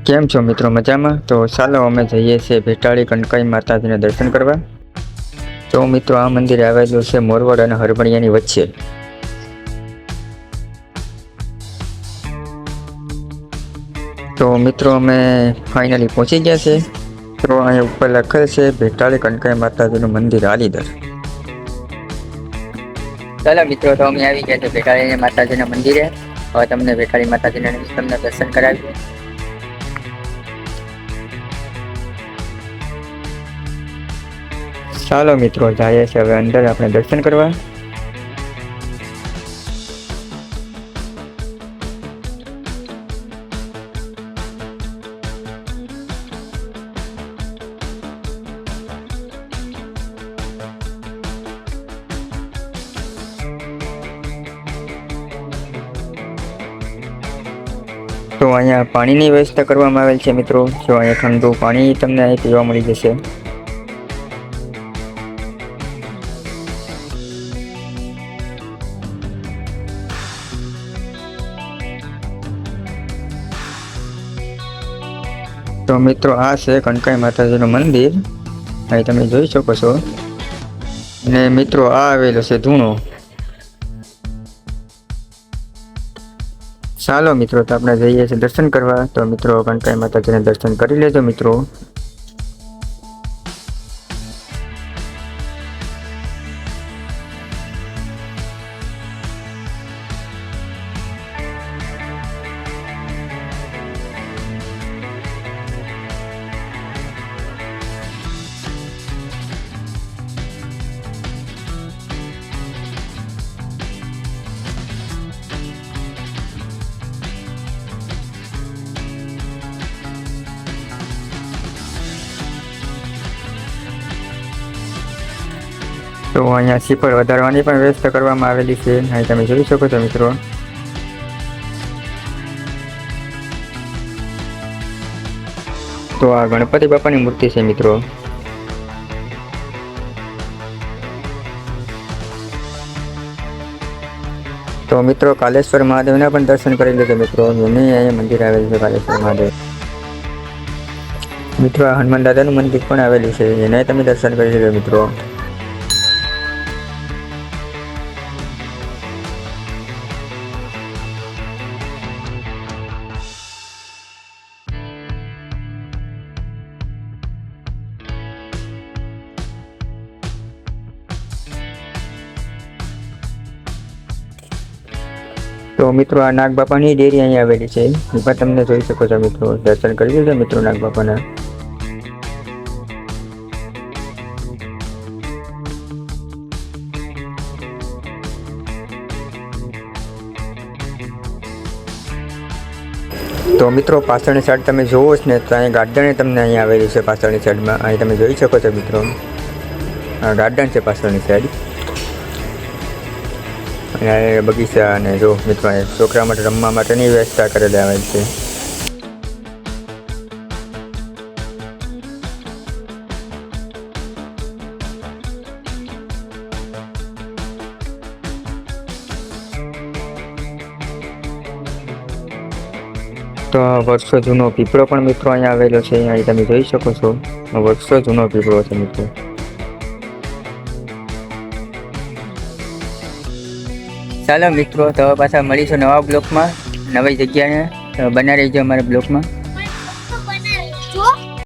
કેમ છો મિત્રો, મજામાં? તો ચાલો અમે જઈએ છીએ ભેટાળી કનકાઈ માતાજીને દર્શન કરવા. તો મિત્રો, આ મંદિર આવેલું છે મોરવાડ અને હરમણિયાની વચ્ચે. તો મિત્રો, અમે ફાઇનલી પહોંચી ગયા છે. તો અહીં ઉપર લખેલ છે ભેટાળી કનકાઈ માતાજીનું મંદિર આલીદર. ચાલો મિત્રો, તો અમે આવી ગયા છે ભેટાળી માતાજીના મંદિરે. હવે તમને ભેટાળી માતાજીના દર્શન કરાવીએ. ચાલો મિત્રો, જઈએ છીએ હવે અંદર આપણે દર્શન કરવા. તો અહીંયા પાણીની વ્યવસ્થા કરવામાં આવેલ છે મિત્રો. જો અહીંયા ઠંડુ પાણી તમને અહીં પીવા મળી જશે. તો મિત્રો, આ છે કનકાઈ માતાજીનું મંદિર, અહીં તમે જોઈ શકો છો. ને મિત્રો, આ આવેલો છે ધૂણો. ચાલો મિત્રો, તો આપણે જઈએ છીએ દર્શન કરવા. તો મિત્રો, કનકાઈ માતાજીને દર્શન કરી લેજો મિત્રો. તો અહીંયા સીપર વધારવાની પણ વ્યવસ્થા કરવામાં આવેલી છે, અહીં તમે જોઈ શકો છો મિત્રો. તો આ ગણપતિ બાપાની મૂર્તિ છે મિત્રો. તો મિત્રો, કાલેશ્વર મહાદેવના પણ દર્શન કરી લેજો મિત્રો. એની અહીંયા મંદિર આવેલું છે કાલેશ્વર મહાદેવ. મિત્રો, આ હનુમાન દાદાનું મંદિર પણ આવેલું છે, એને તમે દર્શન કરી લેજો મિત્રો. તો મિત્રો, આ નાગ બાપાની ડેરી અહીંયા આવેલી છે, એ પણ તમને જોઈ શકો છો મિત્રો. દર્શન કરી લેજો મિત્રો નાગ બાપાના. તો મિત્રો, પાછળની સાઈડ તમે જોવો જ ને, તો અહીંયા ગાર્ડન તમને અહીંયા આવેલું છે પાછળની સાઈડમાં. અહીં તમે જોઈ શકો છો મિત્રો, આ ગાર્ડન છે પાછળની સાઈડ. અને બગીચા, અને જો મિત્રો, છોકરા માટે રમવા માટેની વ્યવસ્થા કરેલી આવેલ છે. તો વર્ષો જૂનો પીપળો પણ મિત્રો અહીંયા આવેલો છે, અહીં તમે જોઈ શકો છો. વર્ષો જૂનો પીપળો છે મિત્રો. ચાલો મિત્રો, તો પાછા મળીશું નવા બ્લોકમાં, નવી જગ્યાએ. બના રહીજો અમારા બ્લોકમાં.